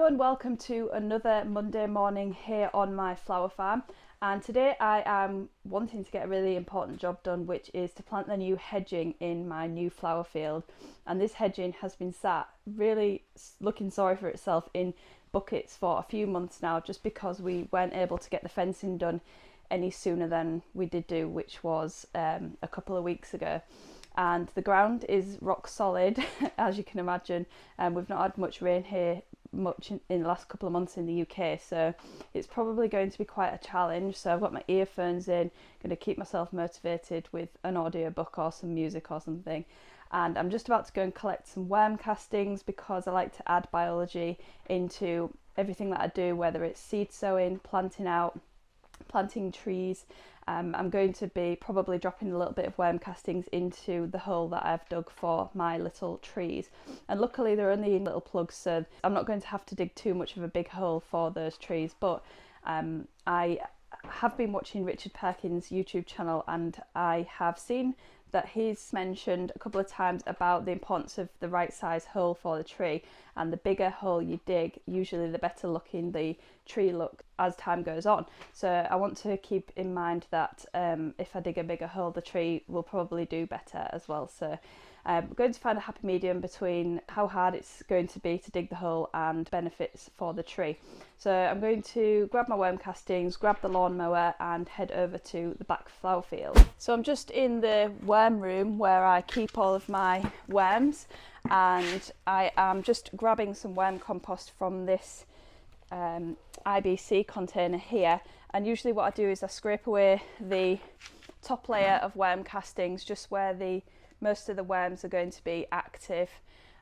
and welcome to another Monday morning here on my flower farm, and today I am wanting to get a really important job done, which is to plant the new hedging in my new flower field. And this hedging has been sat really looking sorry for itself in buckets for a few months now, just because we weren't able to get the fencing done any sooner than we did do, which was a couple of weeks ago. And the ground is rock solid as you can imagine, and we've not had much rain here in the last couple of months in the UK, so it's probably going to be quite a challenge. So I've got my earphones in, going to keep myself motivated with an audiobook or some music or something, and I'm just about to go and collect some worm castings because I like to add biology into everything that I do, whether it's seed sowing, planting trees. I'm going to be probably dropping a little bit of worm castings into the hole that I've dug for my little trees, and luckily they're only little plugs, so I'm not going to have to dig too much of a big hole for those trees. But I have been watching Richard Perkins' YouTube channel, and I have seen that he's mentioned a couple of times about the importance of the right size hole for the tree, and the bigger hole you dig, usually the better looking the tree looks as time goes on. So I want to keep in mind that if I dig a bigger hole, the tree will probably do better as well. So I'm going to find a happy medium between how hard it's going to be to dig the hole and benefits for the tree. So I'm going to grab my worm castings, grab the lawnmower and head over to the back flower field. So I'm just in the worm room where I keep all of my worms, and I am just grabbing some worm compost from this IBC container here. And usually what I do is I scrape away the top layer of worm castings, just where most of the worms are going to be active,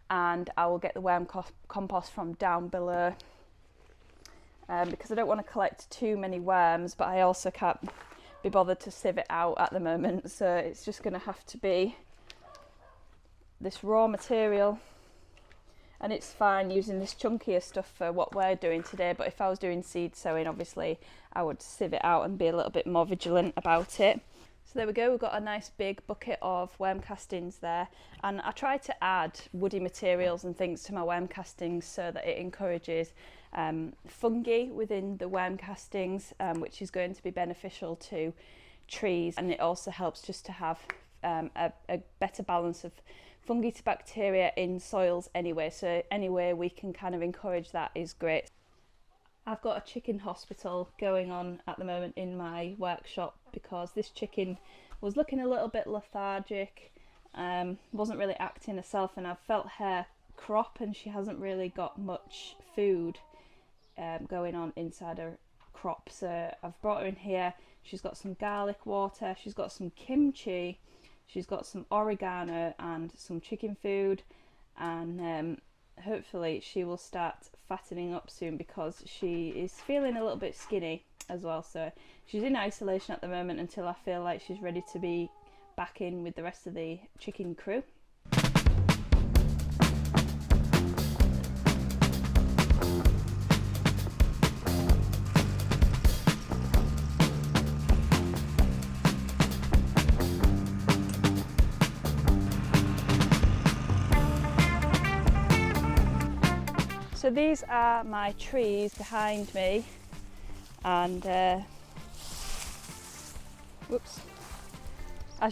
and I will get the worm compost from down below, because I don't want to collect too many worms, but I also can't be bothered to sieve it out at the moment, so it's just going to have to be this raw material. And it's fine using this chunkier stuff for what we're doing today, but if I was doing seed sowing, obviously I would sieve it out and be a little bit more vigilant about it. So there we go, we've got a nice big bucket of worm castings there, and I try to add woody materials and things to my worm castings so that it encourages fungi within the worm castings, which is going to be beneficial to trees, and it also helps just to have a better balance of fungi to bacteria in soils anyway, so any way we can kind of encourage that is great. I've got a chicken hospital going on at the moment in my workshop because this chicken was looking a little bit lethargic, wasn't really acting herself, and I've felt her crop and she hasn't really got much food going on inside her crop. So I've brought her in here. She's got some garlic water, she's got some kimchi, she's got some oregano and some chicken food, and hopefully she will start fattening up soon because she is feeling a little bit skinny as well. So she's in isolation at the moment until I feel like she's ready to be back in with the rest of the chicken crew. So these are my trees behind me, and as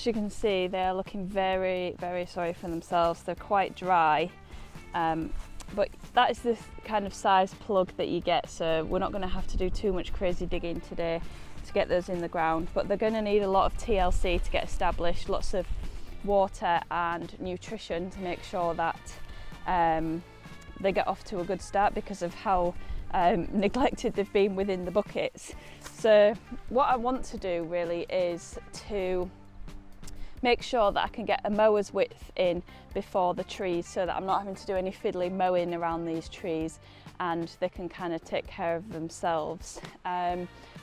you can see, they are looking very, very sorry for themselves. They're quite dry, but that is the kind of size plug that you get, so we're not going to have to do too much crazy digging today to get those in the ground, but they're going to need a lot of TLC to get established, lots of water and nutrition to make sure that they get off to a good start because of how neglected they've been within the buckets. So what I want to do really is to make sure that I can get a mower's width in before the trees, so that I'm not having to do any fiddly mowing around these trees and they can kind of take care of themselves,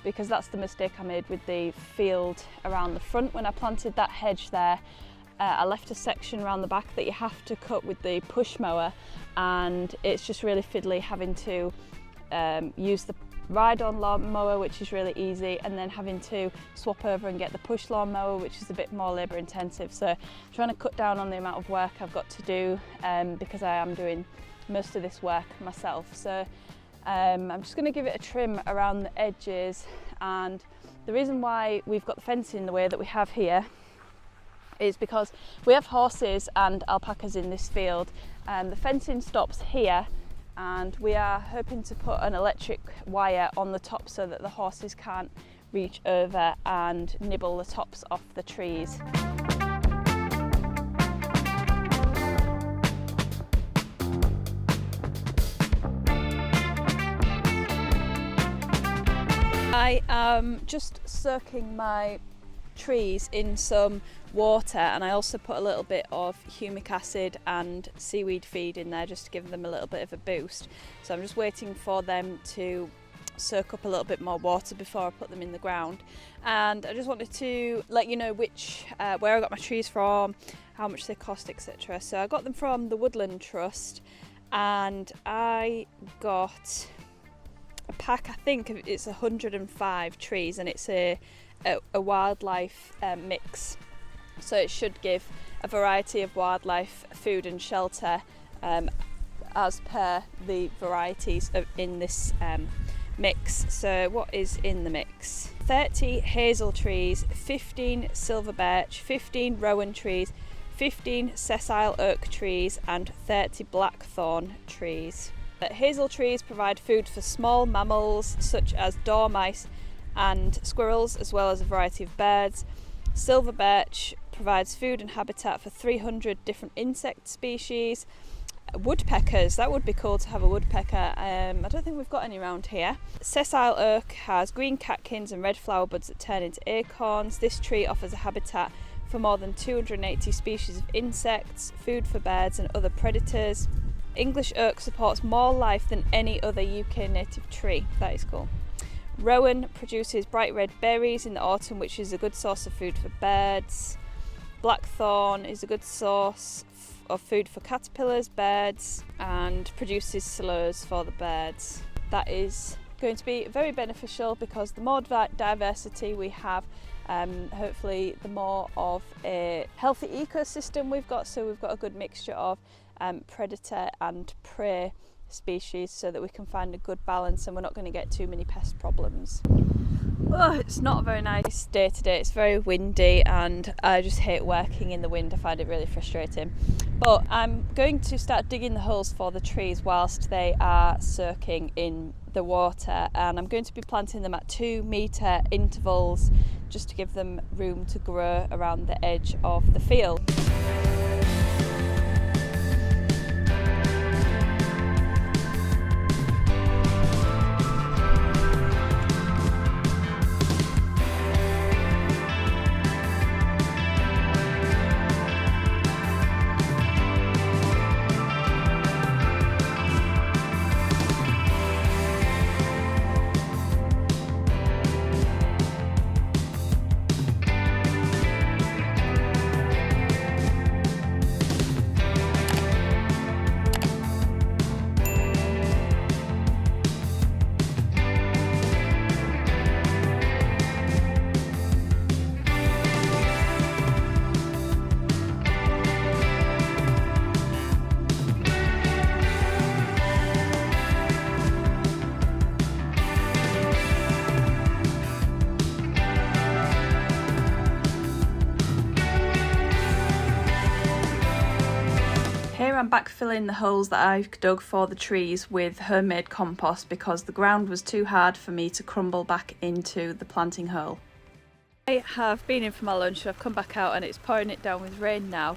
because that's the mistake I made with the field around the front when I planted that hedge there. I left a section around the back that you have to cut with the push mower, and it's just really fiddly having to use the ride-on lawn mower, which is really easy, and then having to swap over and get the push lawn mower, which is a bit more labour intensive. So trying to cut down on the amount of work I've got to do, because I am doing most of this work myself. So I'm just going to give it a trim around the edges, and the reason why we've got the fencing the way that we have here is because we have horses and alpacas in this field. The fencing stops here, and we are hoping to put an electric wire on the top so that the horses can't reach over and nibble the tops off the trees. I am just soaking my trees in some water, and I also put a little bit of humic acid and seaweed feed in there just to give them a little bit of a boost. So I'm just waiting for them to soak up a little bit more water before I put them in the ground. And I just wanted to let you know where I got my trees from, how much they cost, etc. So I got them from the Woodland Trust, and I got a pack, I think it's 105 trees, and it's a wildlife mix, so it should give a variety of wildlife food and shelter as per the varieties in this mix. So what is in the mix? 30 hazel trees, 15 silver birch, 15 rowan trees, 15 sessile oak trees, and 30 blackthorn trees. Hazel trees provide food for small mammals such as dormice and squirrels, as well as a variety of birds. Silver birch provides food and habitat for 300 different insect species. Woodpeckers, that would be cool to have a woodpecker. I don't think we've got any around here. Sessile oak has green catkins and red flower buds that turn into acorns. This tree offers a habitat for more than 280 species of insects, food for birds and other predators. English oak supports more life than any other UK native tree. That is cool. Rowan produces bright red berries in the autumn, which is a good source of food for birds. Blackthorn is a good source of food for caterpillars, birds, and produces sloes for the birds. That is going to be very beneficial because the more diversity we have, hopefully the more of a healthy ecosystem we've got. So we've got a good mixture of predator and prey species, so that we can find a good balance and we're not going to get too many pest problems. Oh, it's not a very nice day today. It's very windy and I just hate working in the wind. I find it really frustrating. But I'm going to start digging the holes for the trees whilst they are soaking in the water, and I'm going to be planting them at 2 metre intervals just to give them room to grow around the edge of the field. Here I'm backfilling the holes that I've dug for the trees with homemade compost because the ground was too hard for me to crumble back into the planting hole. I have been in for my lunch, I've come back out and it's pouring it down with rain now,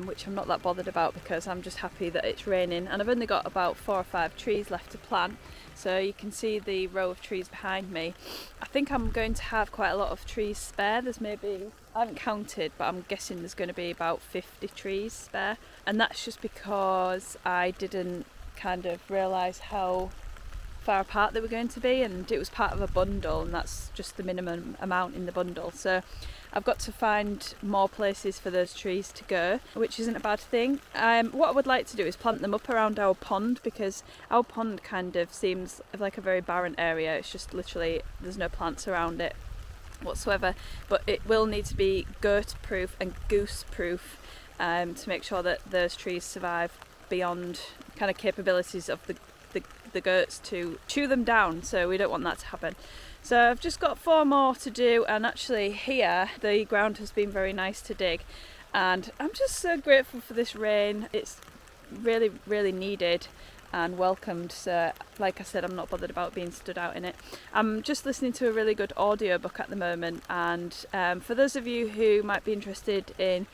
which I'm not that bothered about because I'm just happy that it's raining, and I've only got about 4 or 5 trees left to plant. So you can see the row of trees behind me. I think I'm going to have quite a lot of trees spare. There's maybe, I haven't counted, but I'm guessing there's going to be about 50 trees spare. And that's just because I didn't kind of realise how far apart they were going to be, and it was part of a bundle, and that's just the minimum amount in the bundle. So I've got to find more places for those trees to go, which isn't a bad thing. What I would like to do is plant them up around our pond, because our pond kind of seems like a very barren area. It's just literally, there's no plants around it whatsoever, but it will need to be goat proof and goose proof to make sure that those trees survive beyond kind of capabilities of the the goats to chew them down, so we don't want that to happen. So I've just got 4 more to do, and actually here the ground has been very nice to dig, and I'm just so grateful for this rain. It's really, really needed and welcomed. So like I said, I'm not bothered about being stood out in it. I'm just listening to a really good audiobook at the moment, and for those of you who might be interested in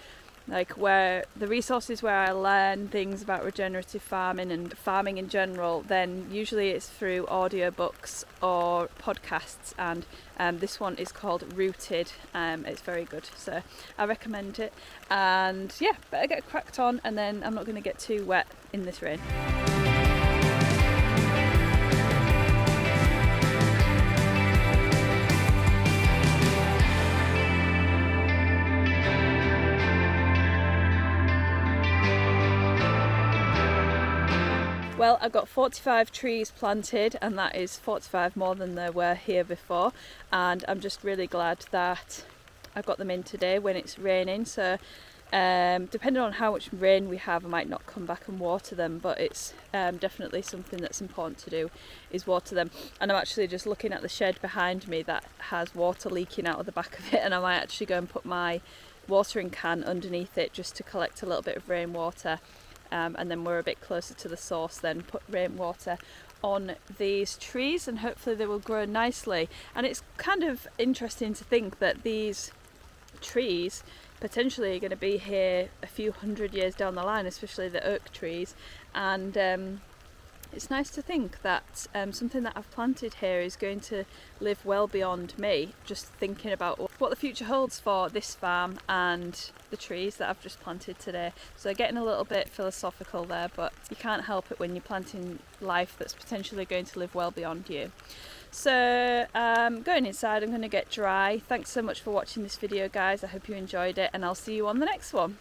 like where the resources where I learn things about regenerative farming and farming in general, then usually it's through audiobooks or podcasts, and this one is called Rooted. It's very good, so I recommend it. And yeah, better get cracked on, and then I'm not going to get too wet in this rain. Well, I've got 45 trees planted, and that is 45 more than there were here before, and I'm just really glad that I got them in today when it's raining. So depending on how much rain we have, I might not come back and water them, but it's definitely something that's important to do, is water them. And I'm actually just looking at the shed behind me that has water leaking out of the back of it, and I might actually go and put my watering can underneath it just to collect a little bit of rainwater. And then we're a bit closer to the source, then put rainwater on these trees, and hopefully they will grow nicely. And it's kind of interesting to think that these trees potentially are going to be here a few hundred years down the line, especially the oak trees. And it's nice to think that something that I've planted here is going to live well beyond me. Just thinking about what the future holds for this farm and the trees that I've just planted today. So getting a little bit philosophical there, but you can't help it when you're planting life that's potentially going to live well beyond you. So going inside, I'm going to get dry. Thanks so much for watching this video, guys. I hope you enjoyed it, and I'll see you on the next one.